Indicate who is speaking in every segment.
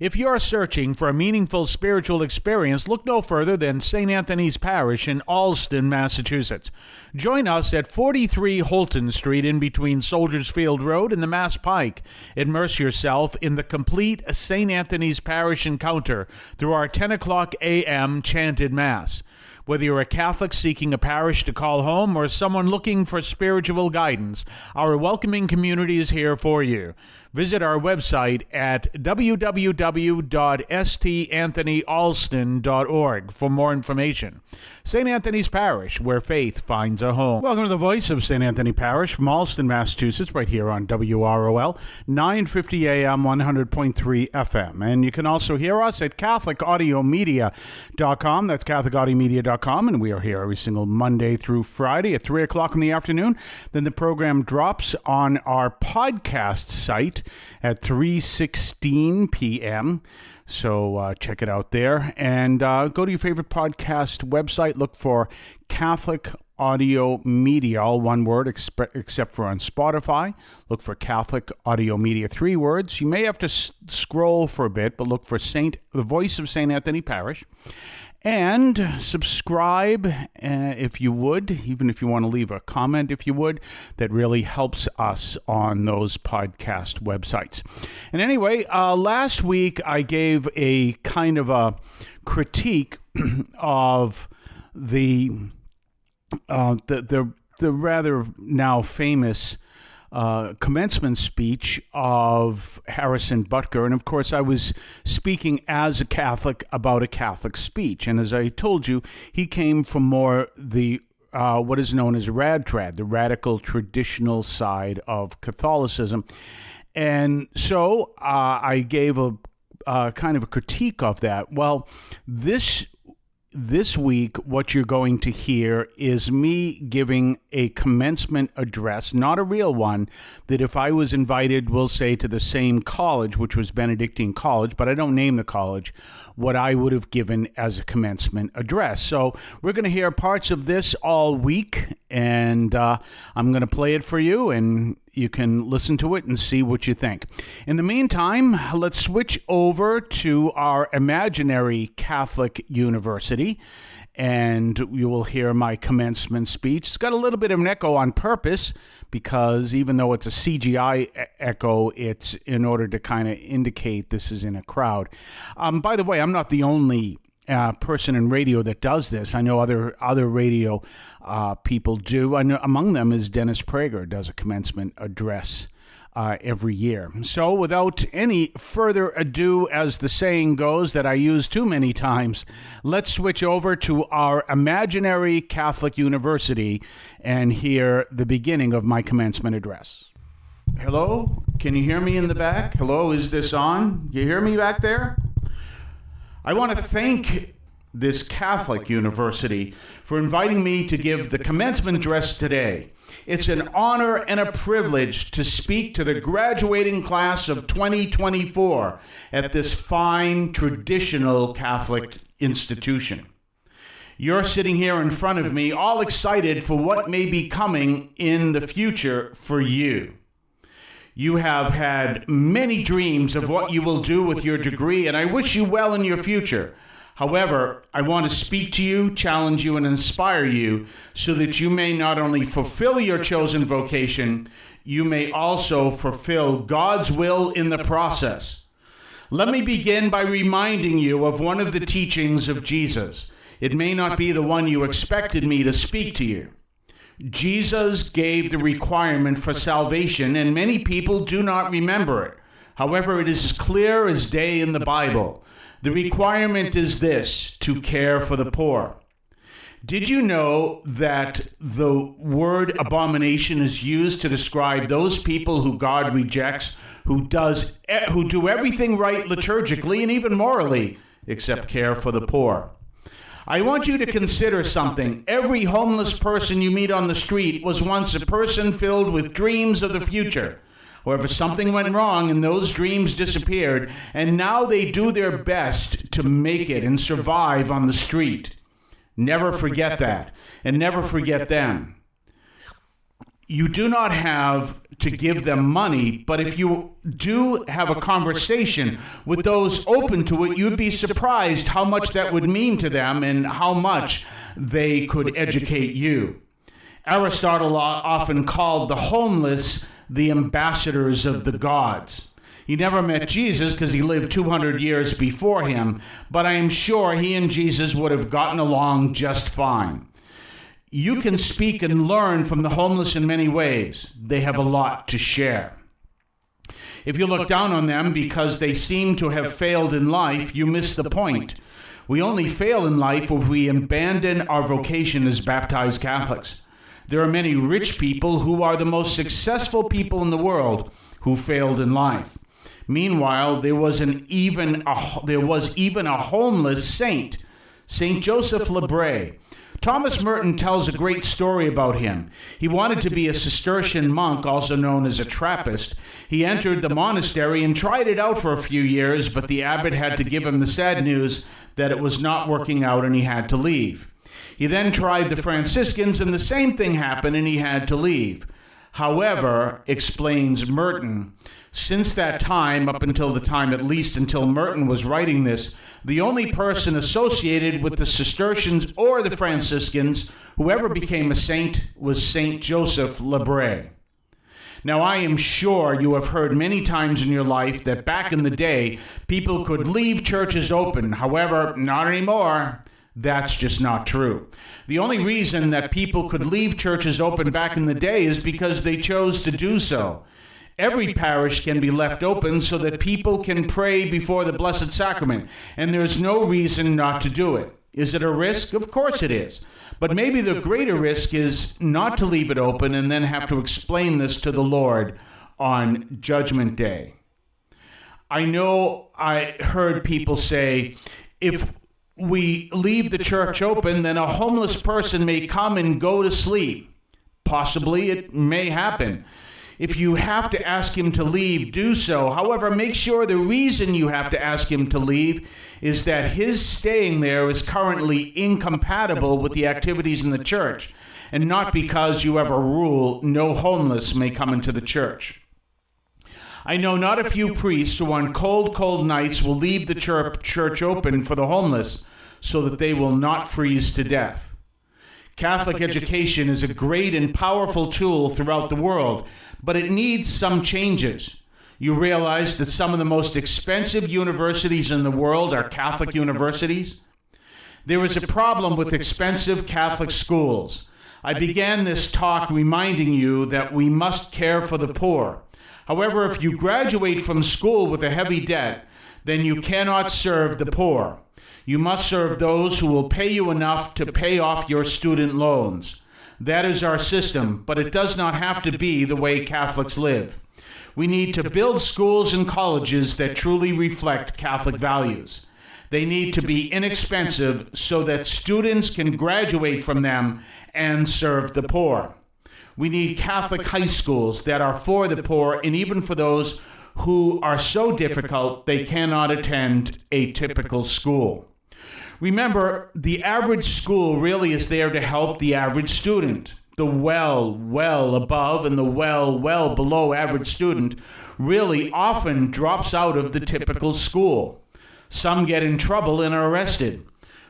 Speaker 1: If you're searching for a meaningful spiritual experience, look no further than St. Anthony's Parish in Allston, Massachusetts. Join us at 43 Holton Street in between Soldiers Field Road and the Mass Pike. Immerse yourself in the complete St. Anthony's Parish encounter through our 10 o'clock a.m. chanted Mass. Whether you're a Catholic seeking a parish to call home or someone looking for spiritual guidance, our welcoming community is here for you. Visit our website at www.stanthonyalston.org for more information. St. Anthony's Parish, where faith finds a home. Welcome to the voice of St. Anthony Parish from Allston, Massachusetts, right here on WROL, 950 AM, 100.3 FM. And you can also hear us at CatholicAudiomedia.com. That's CatholicAudiomedia.com. And we are here every single Monday through Friday at 3 o'clock in the afternoon. Then the program drops on our podcast site at 3:16 p.m. So check it out there. And go to your favorite podcast website. Look for Catholic Audio Media, all one word, except for on Spotify. Look for Catholic Audio Media, 3 words. You may have to scroll for a bit, but look for the voice of St. Anthony Parish. And subscribe if you would, even if you want to leave a comment if you would. That really helps us on those podcast websites. And anyway, last week I gave a kind of a critique of the rather now famous commencement speech of Harrison Butker. And of course, I was speaking as a Catholic about a Catholic speech. And as I told you, he came from more the what is known as RADTRAD, the radical traditional side of Catholicism. And so I gave a kind of a critique of that. Well, this week, what you're going to hear is me giving a commencement address, not a real one, that if I was invited, we'll say, to the same college, which was Benedictine College, but I don't name the college, what I would have given as a commencement address. So we're going to hear parts of this all week, and I'm going to play it for you, and you can listen to it and see what you think. In the meantime, let's switch over to our imaginary Catholic university, and you will hear my commencement speech. It's got a little bit of an echo on purpose, because even though it's a CGI echo, it's in order to kind of indicate this is in a crowd. By the way, I'm not the only person in radio that does this. I know other radio people do. I know among them is Dennis Prager, does a commencement address every year. So without any further ado, as the saying goes that I use too many times, let's switch over to our imaginary Catholic university and hear the beginning of my commencement address. Hello? Can you hear me in the back? Hello, is this on? You hear me back there? I want to thank this Catholic university for inviting me to give the commencement address today. It's an honor and a privilege to speak to the graduating class of 2024 at this fine, traditional Catholic institution. You're sitting here in front of me, all excited for what may be coming in the future for you. You have had many dreams of what you will do with your degree, and I wish you well in your future. However, I want to speak to you, challenge you, and inspire you so that you may not only fulfill your chosen vocation, you may also fulfill God's will in the process. Let me begin by reminding you of one of the teachings of Jesus. It may not be the one you expected me to speak to you. Jesus gave the requirement for salvation, and many people do not remember it. However, it is as clear as day in the Bible. The requirement is this: to care for the poor. Did you know that the word abomination is used to describe those people who God rejects, who do everything right liturgically and even morally, except care for the poor? I want you to consider something. Every homeless person you meet on the street was once a person filled with dreams of the future. However, something went wrong and those dreams disappeared, and now they do their best to make it and survive on the street. Never forget that, and never forget them. You do not have to give them money, but if you do have a conversation with those open to it, you'd be surprised how much that would mean to them and how much they could educate you. Aristotle often called the homeless the ambassadors of the gods. He never met Jesus because he lived 200 years before him, but I am sure he and Jesus would have gotten along just fine. You can speak and learn from the homeless in many ways. They have a lot to share. If you look down on them because they seem to have failed in life, you miss the point. We only fail in life if we abandon our vocation as baptized Catholics. There are many rich people who are the most successful people in the world who failed in life. Meanwhile, there was even a homeless saint, Saint Joseph Lebray. Thomas Merton tells a great story about him. He wanted to be a Cistercian monk, also known as a Trappist. He entered the monastery and tried it out for a few years, but the abbot had to give him the sad news that it was not working out and he had to leave. He then tried the Franciscans and the same thing happened and he had to leave. However, explains Merton, since that time, up until the time at least until Merton was writing this, the only person associated with the Cistercians or the Franciscans who ever became a saint was Saint Joseph Lebray. Now, I am sure you have heard many times in your life that back in the day, people could leave churches open. However, not anymore. That's just not true. The only reason that people could leave churches open back in the day is because they chose to do so. Every parish can be left open so that people can pray before the Blessed Sacrament, and there's no reason not to do it. Is it a risk? Of course it is. But maybe the greater risk is not to leave it open and then have to explain this to the Lord on Judgment Day. I know I heard people say, if we leave the church open, then a homeless person may come and go to sleep. Possibly it may happen. If you have to ask him to leave, do so. However, make sure the reason you have to ask him to leave is that his staying there is currently incompatible with the activities in the church, and not because you have a rule no homeless may come into the church. I know not a few priests who on cold nights will leave the church open for the homeless so that they will not freeze to death. Catholic education is a great and powerful tool throughout the world, but it needs some changes. You realize that some of the most expensive universities in the world are Catholic universities? There is a problem with expensive Catholic schools. I began this talk reminding you that we must care for the poor. However, if you graduate from school with a heavy debt, then you cannot serve the poor. You must serve those who will pay you enough to pay off your student loans. That is our system, but it does not have to be the way Catholics live. We need to build schools and colleges that truly reflect Catholic values. They need to be inexpensive so that students can graduate from them and serve the poor. We need Catholic high schools that are for the poor and even for those who are so difficult they cannot attend a typical school. Remember, the average school really is there to help the average student. The well above and the well below average student really often drops out of the typical school. Some get in trouble and are arrested.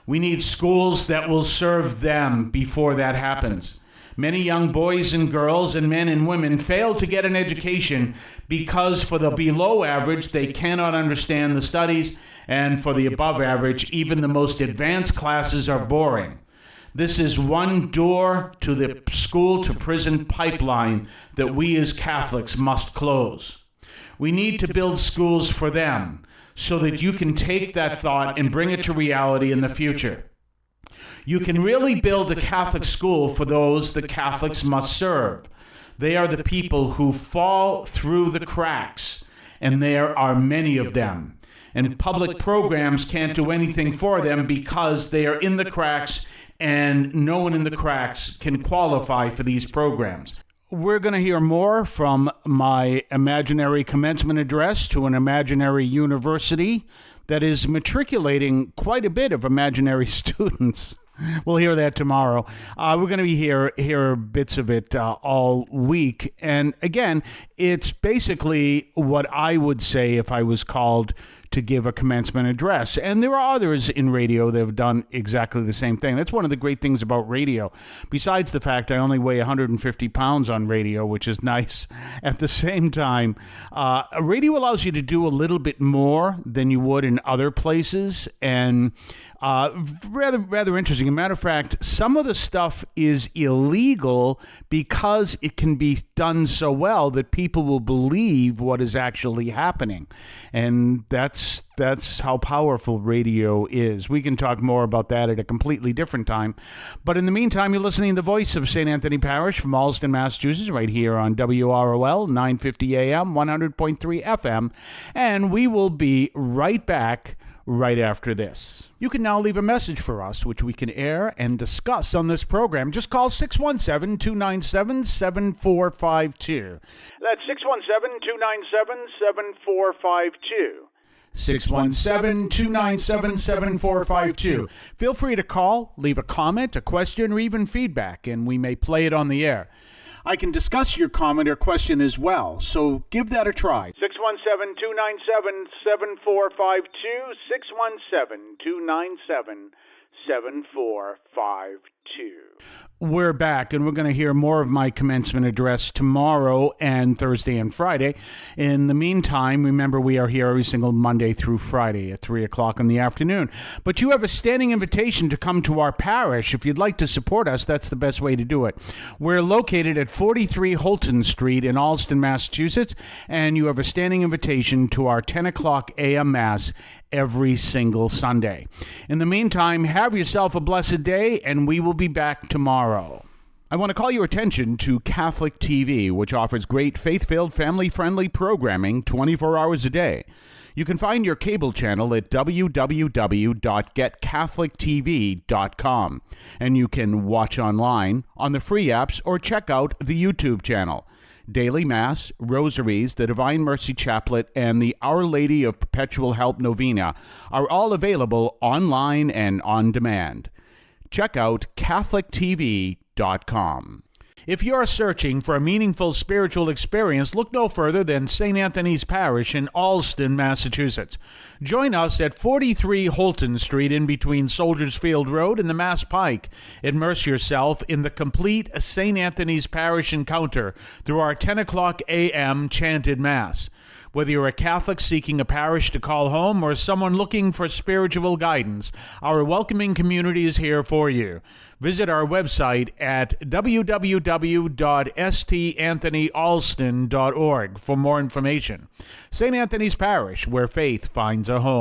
Speaker 1: We need schools that will serve them before that happens. Many young boys and girls and men and women fail to get an education because for the below average, they cannot understand the studies, and for the above average, even the most advanced classes are boring. This is one door to the school-to-prison pipeline that we as Catholics must close. We need to build schools for them so that you can take that thought and bring it to reality in the future. You can really build a Catholic school for those the Catholics must serve. They are the people who fall through the cracks, and there are many of them. And public programs can't do anything for them because they are in the cracks, and no one in the cracks can qualify for these programs. We're going to hear more from my imaginary commencement address to an imaginary university that is matriculating quite a bit of imaginary students. We'll hear that tomorrow. We're going to be hear bits of it all week. And again, it's basically what I would say if I was called to give a commencement address. And there are others in radio that have done exactly the same thing. That's one of the great things about radio. Besides the fact I only weigh 150 pounds on radio, which is nice. At the same time, radio allows you to do a little bit more than you would in other places. And rather interesting. As a matter of fact, some of the stuff is illegal because it can be done so well that people will believe what is actually happening. And that's how powerful radio is. We can talk more about that at a completely different time. But in the meantime, you're listening to the voice of St. Anthony Parish from Alston, Massachusetts, right here on WROL, 950 AM, 100.3 FM. And we will be right back right after this. You can now leave a message for us, which we can air and discuss on this program. Just call 617-297-7452. That's 617-297-7452. 617-297-7452. Feel free to call, leave a comment, a question, or even feedback, and we may play it on the air. I can discuss your comment or question as well, so give that a try. 617-297-7452, 617-297-7452. We're back, and we're going to hear more of my commencement address tomorrow and Thursday and Friday. In the meantime, remember, we are here every single Monday through Friday at 3 o'clock in the afternoon. But you have a standing invitation to come to our parish. If you'd like to support us, that's the best way to do it. We're located at 43 Holton Street in Alston, Massachusetts, and you have a standing invitation to our 10 o'clock a.m. Mass every single Sunday. In the meantime, have yourself a blessed day, and we will be back tomorrow. I want to call your attention to Catholic TV, which offers great faith-filled, family-friendly programming 24 hours a day. You can find your cable channel at www.getcatholictv.com, and you can watch online on the free apps or check out the YouTube channel. Daily Mass, Rosaries, the Divine Mercy Chaplet, and the Our Lady of Perpetual Help Novena are all available online and on demand. Check out CatholicTV.com. If you're searching for a meaningful spiritual experience, look no further than St. Anthony's Parish in Alston, Massachusetts. Join us at 43 Holton Street in between Soldiers Field Road and the Mass Pike. Immerse yourself in the complete St. Anthony's Parish encounter through our 10 o'clock a.m. chanted Mass. Whether you're a Catholic seeking a parish to call home or someone looking for spiritual guidance, our welcoming community is here for you. Visit our website at www.stanthonyalston.org for more information. St. Anthony's Parish, where faith finds a home.